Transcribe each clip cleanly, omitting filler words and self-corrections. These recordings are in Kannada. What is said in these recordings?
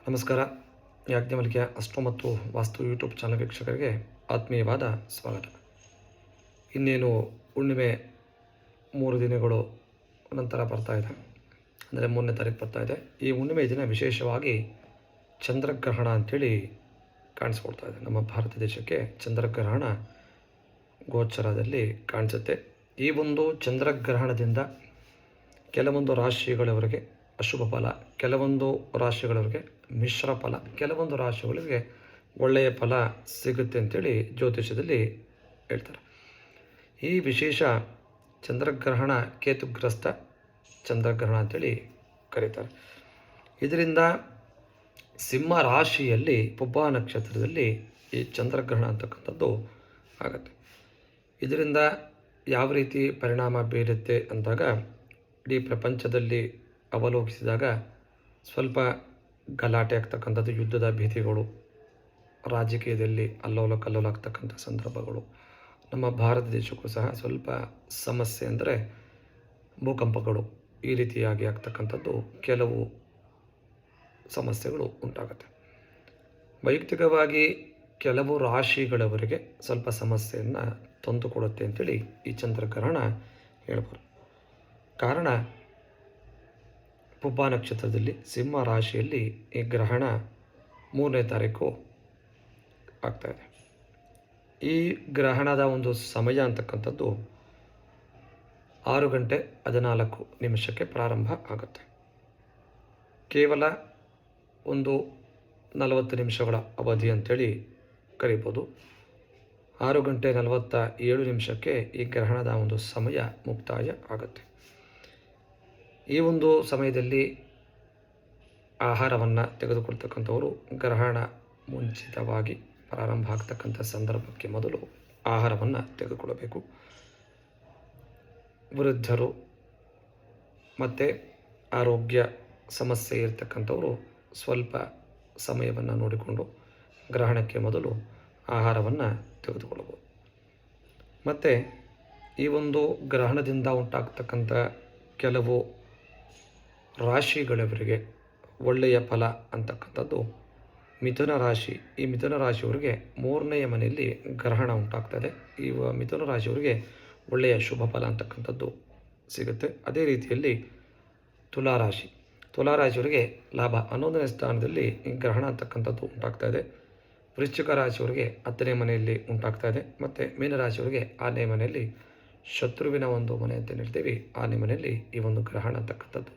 ನಮಸ್ಕಾರ. ಯಾಜ್ಞವಲ್ಕ್ಯ ಅಸ್ಟ್ರೋ ಮತ್ತು ವಾಸ್ತು ಯೂಟ್ಯೂಬ್ ಚಾನಲ್ ವೀಕ್ಷಕರಿಗೆ ಆತ್ಮೀಯವಾದ ಸ್ವಾಗತ. ಇನ್ನೇನು ಹುಣ್ಣಿಮೆ 3 ದಿನಗಳು ನಂತರ ಬರ್ತಾ ಇದೆ, ಅಂದರೆ 3ನೇ ತಾರೀಕು ಬರ್ತಾ ಇದೆ. ಈ ಹುಣ್ಣಿಮೆ ದಿನ ವಿಶೇಷವಾಗಿ ಚಂದ್ರಗ್ರಹಣ ಅಂಥೇಳಿ ಕಾಣಿಸ್ಕೊಳ್ತಾ ಇದೆ. ನಮ್ಮ ಭಾರತ ದೇಶಕ್ಕೆ ಚಂದ್ರಗ್ರಹಣ ಗೋಚರದಲ್ಲಿ ಕಾಣಿಸುತ್ತೆ. ಈ ಒಂದು ಚಂದ್ರಗ್ರಹಣದಿಂದ ಕೆಲವೊಂದು ರಾಶಿಗಳವರೆಗೆ ಅಶುಭ ಫಲ, ಕೆಲವೊಂದು ರಾಶಿಗಳವರಿಗೆ ಮಿಶ್ರ ಫಲ, ಕೆಲವೊಂದು ರಾಶಿಗಳಿಗೆ ಒಳ್ಳೆಯ ಫಲ ಸಿಗುತ್ತೆ ಅಂತೇಳಿ ಜ್ಯೋತಿಷ್ಯದಲ್ಲಿ ಹೇಳ್ತಾರೆ. ಈ ವಿಶೇಷ ಚಂದ್ರಗ್ರಹಣ ಕೇತುಗ್ರಸ್ತ ಚಂದ್ರಗ್ರಹಣ ಅಂತೇಳಿ ಕರೀತಾರೆ. ಇದರಿಂದ ಸಿಂಹ ರಾಶಿಯಲ್ಲಿ ಪುಬ್ಬ ನಕ್ಷತ್ರದಲ್ಲಿ ಈ ಚಂದ್ರಗ್ರಹಣ ಅಂತಕ್ಕಂಥದ್ದು ಆಗುತ್ತೆ. ಇದರಿಂದ ಯಾವ ರೀತಿ ಪರಿಣಾಮ ಬೀರುತ್ತೆ ಅಂದಾಗ, ಇಡೀ ಪ್ರಪಂಚದಲ್ಲಿ ಅವಲೋಕಿಸಿದಾಗ ಸ್ವಲ್ಪ ಗಲಾಟೆ ಆಗ್ತಕ್ಕಂಥದ್ದು, ಯುದ್ಧದ ಭೀತಿಗಳು, ರಾಜಕೀಯದಲ್ಲಿ ಅಲ್ಲೋಲ ಕಲ್ಲೋಲ ಆಗ್ತಕ್ಕಂಥ ಸಂದರ್ಭಗಳು, ನಮ್ಮ ಭಾರತ ದೇಶಕ್ಕೂ ಸಹ ಸ್ವಲ್ಪ ಸಮಸ್ಯೆ ಅಂದರೆ ಭೂಕಂಪಗಳು, ಈ ರೀತಿಯಾಗಿ ಆಗ್ತಕ್ಕಂಥದ್ದು ಕೆಲವು ಸಮಸ್ಯೆಗಳು ಉಂಟಾಗುತ್ತೆ. ವೈಯಕ್ತಿಕವಾಗಿ ಕೆಲವು ರಾಶಿಗಳವರೆಗೆ ಸ್ವಲ್ಪ ಸಮಸ್ಯೆಯನ್ನು ತಂದುಕೊಡುತ್ತೆ ಅಂತೇಳಿ ಈ ಚಂದ್ರಗ್ರಹಣ ಹೇಳ್ಬೋದು. ಕಾರಣ, ಪುಬ್ಬ ನಕ್ಷತ್ರದಲ್ಲಿ ಸಿಂಹ ರಾಶಿಯಲ್ಲಿ ಈ ಗ್ರಹಣ 3ನೇ ತಾರೀಕು ಆಗ್ತಾಯಿದೆ. ಈ ಗ್ರಹಣದ ಒಂದು ಸಮಯ ಅಂತಕ್ಕಂಥದ್ದು 6:14 ಪ್ರಾರಂಭ ಆಗುತ್ತೆ. ಕೇವಲ ಒಂದು 40 ನಿಮಿಷಗಳ ಅವಧಿ ಅಂಥೇಳಿ ಕರಿಬೋದು. 6:47 ಈ ಗ್ರಹಣದ ಒಂದು ಸಮಯ ಮುಕ್ತಾಯ ಆಗುತ್ತೆ. ಈ ಒಂದು ಸಮಯದಲ್ಲಿ ಆಹಾರವನ್ನು ತೆಗೆದುಕೊಳ್ತಕ್ಕಂಥವರು ಗ್ರಹಣ ಮುಂಚಿತವಾಗಿ ಪ್ರಾರಂಭ ಆಗ್ತಕ್ಕಂಥ ಸಂದರ್ಭಕ್ಕೆ ಮೊದಲು ಆಹಾರವನ್ನು ತೆಗೆದುಕೊಳ್ಳಬೇಕು. ವೃದ್ಧರು ಮತ್ತು ಆರೋಗ್ಯ ಸಮಸ್ಯೆ ಇರತಕ್ಕಂಥವರು ಸ್ವಲ್ಪ ಸಮಯವನ್ನು ನೋಡಿಕೊಂಡು ಗ್ರಹಣಕ್ಕೆ ಮೊದಲು ಆಹಾರವನ್ನು ತೆಗೆದುಕೊಳ್ಳಬಹುದು. ಮತ್ತು ಈ ಒಂದು ಗ್ರಹಣದಿಂದ ಉಂಟಾಗ್ತಕ್ಕಂಥ ಕೆಲವು ರಾಶಿಗಳವರಿಗೆ ಒಳ್ಳೆಯ ಫಲ ಅಂತಕ್ಕಂಥದ್ದು ಮಿಥುನ ರಾಶಿ. ಈ ಮಿಥುನ ರಾಶಿಯವರಿಗೆ 3ನೇ ಮನೆಯಲ್ಲಿ ಗ್ರಹಣ ಉಂಟಾಗ್ತದೆ. ಈ ಮಿಥುನ ರಾಶಿಯವರಿಗೆ ಒಳ್ಳೆಯ ಶುಭ ಫಲ ಅಂತಕ್ಕಂಥದ್ದು ಸಿಗುತ್ತೆ. ಅದೇ ರೀತಿಯಲ್ಲಿ ತುಲಾರಾಶಿಯವರಿಗೆ ಲಾಭ 11ನೇ ಸ್ಥಾನದಲ್ಲಿ ಗ್ರಹಣ ಅಂತಕ್ಕಂಥದ್ದು ಉಂಟಾಗ್ತಾ ಇದೆ. ವೃಶ್ಚಿಕ ರಾಶಿಯವರಿಗೆ 10ನೇ ಮನೆಯಲ್ಲಿ ಉಂಟಾಗ್ತಾ ಇದೆ. ಮತ್ತು ಮೀನರಾಶಿಯವರಿಗೆ 6ನೇ ಮನೆಯಲ್ಲಿ ಶತ್ರುವಿನ ಒಂದು ಮನೆ ಅಂತ ಹೇಳ್ತೀವಿ, 6ನೇ ಮನೆಯಲ್ಲಿ ಈ ಒಂದು ಗ್ರಹಣ ಅಂತಕ್ಕಂಥದ್ದು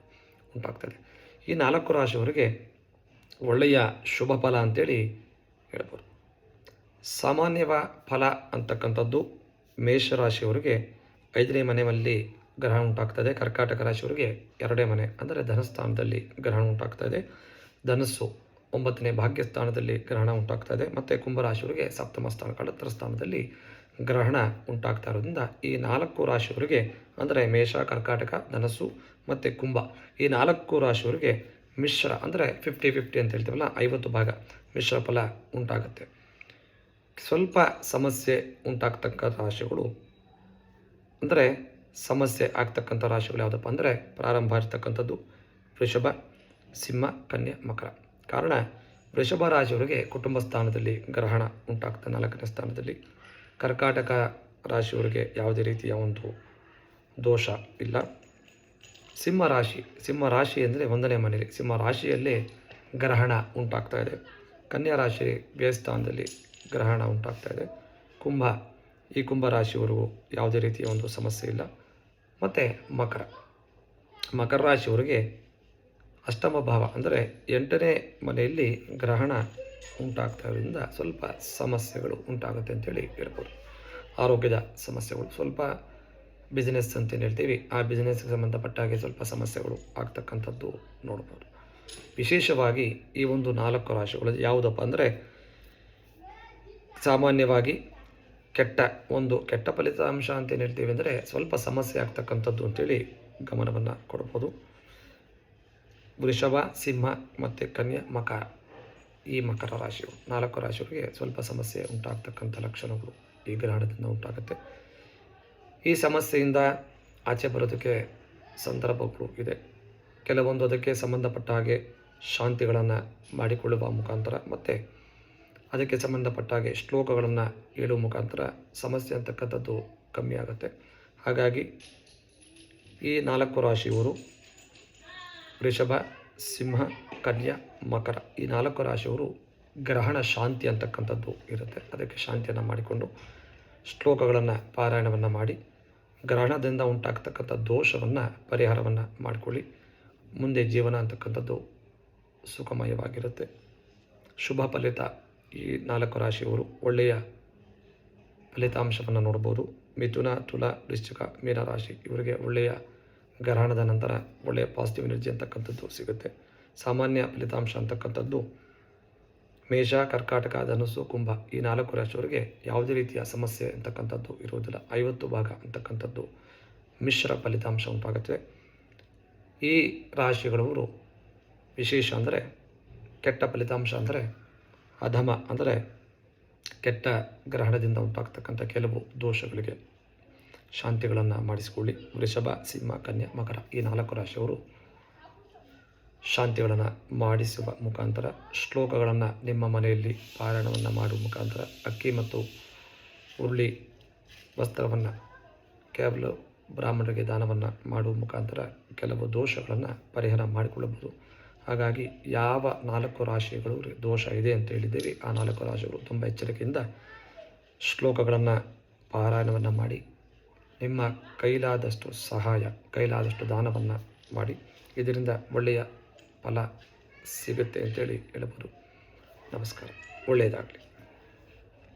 ಉಂಟಾಗ್ತದೆ. ಈ 4 ರಾಶಿಯವರಿಗೆ ಒಳ್ಳೆಯ ಶುಭ ಫಲ ಅಂತೇಳಿ ಹೇಳ್ಬೋದು. ಸಾಮಾನ್ಯವ ಫಲ ಅಂತಕ್ಕಂಥದ್ದು ಮೇಷರಾಶಿಯವರಿಗೆ 5ನೇ ಮನೆಯಲ್ಲಿ ಗ್ರಹಣ ಉಂಟಾಗ್ತದೆ. ಕರ್ಕಾಟಕ ರಾಶಿಯವರಿಗೆ 2ನೇ ಮನೆ ಅಂದರೆ ಧನಸ್ಥಾನದಲ್ಲಿ ಗ್ರಹಣ ಉಂಟಾಗ್ತಾ ಇದೆ. ಧನಸ್ಸು 9ನೇ ಭಾಗ್ಯಸ್ಥಾನದಲ್ಲಿ ಗ್ರಹಣ ಉಂಟಾಗ್ತಾ ಇದೆ. ಮತ್ತು ಕುಂಭರಾಶಿಯವರಿಗೆ 7ಮ ಸ್ಥಾನ ಕಳತ್ರ ಸ್ಥಾನದಲ್ಲಿ ಗ್ರಹಣ ಉಂಟಾಗ್ತಾ ಇರೋದ್ರಿಂದ ಈ 4 ರಾಶಿಯವರಿಗೆ ಅಂದರೆ ಮೇಷ, ಕರ್ಕಾಟಕ, ಧನಸ್ಸು ಮತ್ತು ಕುಂಭ, ಈ 4 ರಾಶಿಯವರಿಗೆ ಮಿಶ್ರ ಅಂದರೆ 50-50 ಅಂತ ಹೇಳ್ತೀವಲ್ಲ, 50 ಭಾಗ ಮಿಶ್ರ ಫಲ ಉಂಟಾಗುತ್ತೆ. ಸ್ವಲ್ಪ ಸಮಸ್ಯೆ ಉಂಟಾಗ್ತಕ್ಕ ರಾಶಿಗಳು ಅಂದರೆ ಸಮಸ್ಯೆ ಆಗ್ತಕ್ಕಂಥ ರಾಶಿಗಳು ಯಾವುದಪ್ಪ ಅಂದರೆ ಪ್ರಾರಂಭ ಇರ್ತಕ್ಕಂಥದ್ದು ವೃಷಭ, ಸಿಂಹ, ಕನ್ಯಾ, ಮಕರ. ಕಾರಣ, ವೃಷಭ ರಾಶಿಯವರಿಗೆ ಕುಟುಂಬ ಸ್ಥಾನದಲ್ಲಿ ಗ್ರಹಣ ಉಂಟಾಗ್ತದೆ 4ನೇ ಸ್ಥಾನದಲ್ಲಿ. ಕರ್ಕಾಟಕ ರಾಶಿಯವರಿಗೆ ಯಾವುದೇ ರೀತಿಯ ಒಂದು ದೋಷ ಇಲ್ಲ. ಸಿಂಹ ರಾಶಿ ಅಂದರೆ 1ನೇ ಮನೆಯಲ್ಲಿ ಸಿಂಹ ರಾಶಿಯಲ್ಲೇ ಗ್ರಹಣ ಉಂಟಾಗ್ತಾ ಇದೆ. ಕನ್ಯಾ ರಾಶಿ ವ್ಯಯಸ್ಥಾನದಲ್ಲಿ ಗ್ರಹಣ ಉಂಟಾಗ್ತಾ ಇದೆ. ಈ ಕುಂಭ ರಾಶಿಯವರೆಗೂ ಯಾವುದೇ ರೀತಿಯ ಒಂದು ಸಮಸ್ಯೆ ಇಲ್ಲ. ಮತ್ತು ಮಕರ ರಾಶಿಯವರಿಗೆ 8ಮ ಭಾವ ಅಂದರೆ 8ನೇ ಮನೆಯಲ್ಲಿ ಗ್ರಹಣ ಉಂಟಾಗ್ತಾ ಇರೋದ್ರಿಂದ ಸ್ವಲ್ಪ ಸಮಸ್ಯೆಗಳು ಉಂಟಾಗುತ್ತೆ ಅಂತೇಳಿ ಹೇಳ್ಬೋದು. ಆರೋಗ್ಯದ ಸಮಸ್ಯೆಗಳು, ಸ್ವಲ್ಪ ಬಿಸ್ನೆಸ್ ಅಂತೇನು ಹೇಳ್ತೀವಿ, ಆ ಬಿಸ್ನೆಸ್ಗೆ ಸಂಬಂಧಪಟ್ಟ ಹಾಗೆ ಸ್ವಲ್ಪ ಸಮಸ್ಯೆಗಳು ಆಗ್ತಕ್ಕಂಥದ್ದು ನೋಡ್ಬೋದು. ವಿಶೇಷವಾಗಿ ಈ ಒಂದು 4 ರಾಶಿಗಳು ಯಾವುದಪ್ಪ ಅಂದರೆ ಸಾಮಾನ್ಯವಾಗಿ ಕೆಟ್ಟ ಫಲಿತಾಂಶ ಅಂತೇನು ಹೇಳ್ತೀವಿ ಅಂದರೆ ಸ್ವಲ್ಪ ಸಮಸ್ಯೆ ಆಗ್ತಕ್ಕಂಥದ್ದು ಅಂತೇಳಿ ಗಮನವನ್ನು ಕೊಡ್ಬೋದು. ವೃಷಭ, ಸಿಂಹ ಮತ್ತು ಕನ್ಯಾ, ಮಕರ, ಈ ಮಕರ ರಾಶಿಗಳು 4 ರಾಶಿಯವರಿಗೆ ಸ್ವಲ್ಪ ಸಮಸ್ಯೆ ಉಂಟಾಗ್ತಕ್ಕಂಥ ಲಕ್ಷಣಗಳು ಈ ಗ್ರಹಣದಿಂದ ಉಂಟಾಗುತ್ತೆ. ಈ ಸಮಸ್ಯೆಯಿಂದ ಆಚೆ ಬರೋದಕ್ಕೆ ಸಂದರ್ಭಗಳು ಇದೆ. ಕೆಲವೊಂದು ಅದಕ್ಕೆ ಸಂಬಂಧಪಟ್ಟ ಹಾಗೆ ಶಾಂತಿಗಳನ್ನು ಮಾಡಿಕೊಳ್ಳುವ ಮುಖಾಂತರ ಮತ್ತು ಅದಕ್ಕೆ ಸಂಬಂಧಪಟ್ಟ ಹಾಗೆ ಶ್ಲೋಕಗಳನ್ನು ಹೇಳುವ ಮುಖಾಂತರ ಸಮಸ್ಯೆ ಅಂತಕ್ಕಂಥದ್ದು ಕಮ್ಮಿ ಆಗುತ್ತೆ. ಹಾಗಾಗಿ ಈ 4 ರಾಶಿಯವರು ವೃಷಭ, ಸಿಂಹ, ಕನ್ಯಾ, ಮಕರ ಈ 4 ರಾಶಿಯವರು ಗ್ರಹಣ ಶಾಂತಿ ಅಂತಕ್ಕಂಥದ್ದು ಇರುತ್ತೆ. ಅದಕ್ಕೆ ಶಾಂತಿಯನ್ನು ಮಾಡಿಕೊಂಡು ಶ್ಲೋಕಗಳನ್ನು ಪಾರಾಯಣವನ್ನು ಮಾಡಿ ಗ್ರಹಣದಿಂದ ಉಂಟಾಗ್ತಕ್ಕಂಥ ದೋಷವನ್ನು ಪರಿಹಾರವನ್ನು ಮಾಡಿಕೊಳ್ಳಿ. ಮುಂದೆ ಜೀವನ ಅಂತಕ್ಕಂಥದ್ದು ಸುಖಮಯವಾಗಿರುತ್ತೆ. ಶುಭ ಫಲಿತ. ಈ 4 ರಾಶಿಯವರು ಒಳ್ಳೆಯ ಫಲಿತಾಂಶವನ್ನು ನೋಡ್ಬೋದು. ಮಿಥುನ, ತುಲಾ, ವೃಶ್ಚಿಕ, ಮೀನ ರಾಶಿ ಇವರಿಗೆ ಒಳ್ಳೆಯ ಗ್ರಹಣದ ನಂತರ ಒಳ್ಳೆಯ ಪಾಸಿಟಿವ್ ಎನರ್ಜಿ ಅಂತಕ್ಕಂಥದ್ದು ಸಿಗುತ್ತೆ. ಸಾಮಾನ್ಯ ಫಲಿತಾಂಶ ಅಂತಕ್ಕಂಥದ್ದು ಮೇಷ, ಕರ್ಕಾಟಕ, ಧನುಸ್ಸು, ಕುಂಭ ಈ 4 ರಾಶಿಯವರಿಗೆ ಯಾವುದೇ ರೀತಿಯ ಸಮಸ್ಯೆ ಅಂತಕ್ಕಂಥದ್ದು ಇರುವುದಿಲ್ಲ. 50 ಭಾಗ ಅಂತಕ್ಕಂಥದ್ದು ಮಿಶ್ರ ಫಲಿತಾಂಶ ಉಂಟಾಗುತ್ತೆ. ಈ ರಾಶಿಗಳವರು ವಿಶೇಷ ಅಂದರೆ ಕೆಟ್ಟ ಫಲಿತಾಂಶ ಅಂದರೆ ಅಧಮ ಅಂದರೆ ಕೆಟ್ಟ ಗ್ರಹಣದಿಂದ ಉಂಟಾಗ್ತಕ್ಕಂಥ ಕೆಲವು ದೋಷಗಳಿಗೆ ಶಾಂತಿಗಳನ್ನು ಮಾಡಿಸಿಕೊಳ್ಳಿ. ವೃಷಭ, ಸಿಂಹ, ಕನ್ಯಾ, ಮಕರ ಈ 4 ರಾಶಿಯವರು ಶಾಂತಿಗಳನ್ನು ಮಾಡಿಸುವ ಮುಖಾಂತರ ಶ್ಲೋಕಗಳನ್ನು ನಿಮ್ಮ ಮನೆಯಲ್ಲಿ ಪಾರಾಯಣವನ್ನು ಮಾಡುವ ಮುಖಾಂತರ ಅಕ್ಕಿ ಮತ್ತು ಹುರುಳಿ ವಸ್ತ್ರವನ್ನು ಕೇವಲ ಬ್ರಾಹ್ಮಣರಿಗೆ ದಾನವನ್ನು ಮಾಡುವ ಮುಖಾಂತರ ಕೆಲವು ದೋಷಗಳನ್ನು ಪರಿಹಾರ ಮಾಡಿಕೊಳ್ಳಬಹುದು. ಹಾಗಾಗಿ ಯಾವ 4 ರಾಶಿಗಳು ದೋಷ ಇದೆ ಅಂತ ಹೇಳಿದ್ದೇವೆ ಆ 4 ರಾಶಿಗಳು ತುಂಬ ಎಚ್ಚರಿಕೆಯಿಂದ ಶ್ಲೋಕಗಳನ್ನು ಪಾರಾಯಣವನ್ನು ಮಾಡಿ ನಿಮ್ಮ ಕೈಲಾದಷ್ಟು ಸಹಾಯ, ಕೈಲಾದಷ್ಟು ದಾನವನ್ನು ಮಾಡಿ. ಇದರಿಂದ ಒಳ್ಳೆಯ ಫಲ ಸಿಗುತ್ತೆ ಅಂತೇಳಿ ಹೇಳ್ಬೋದು. ನಮಸ್ಕಾರ. ಒಳ್ಳೆಯದಾಗಲಿ.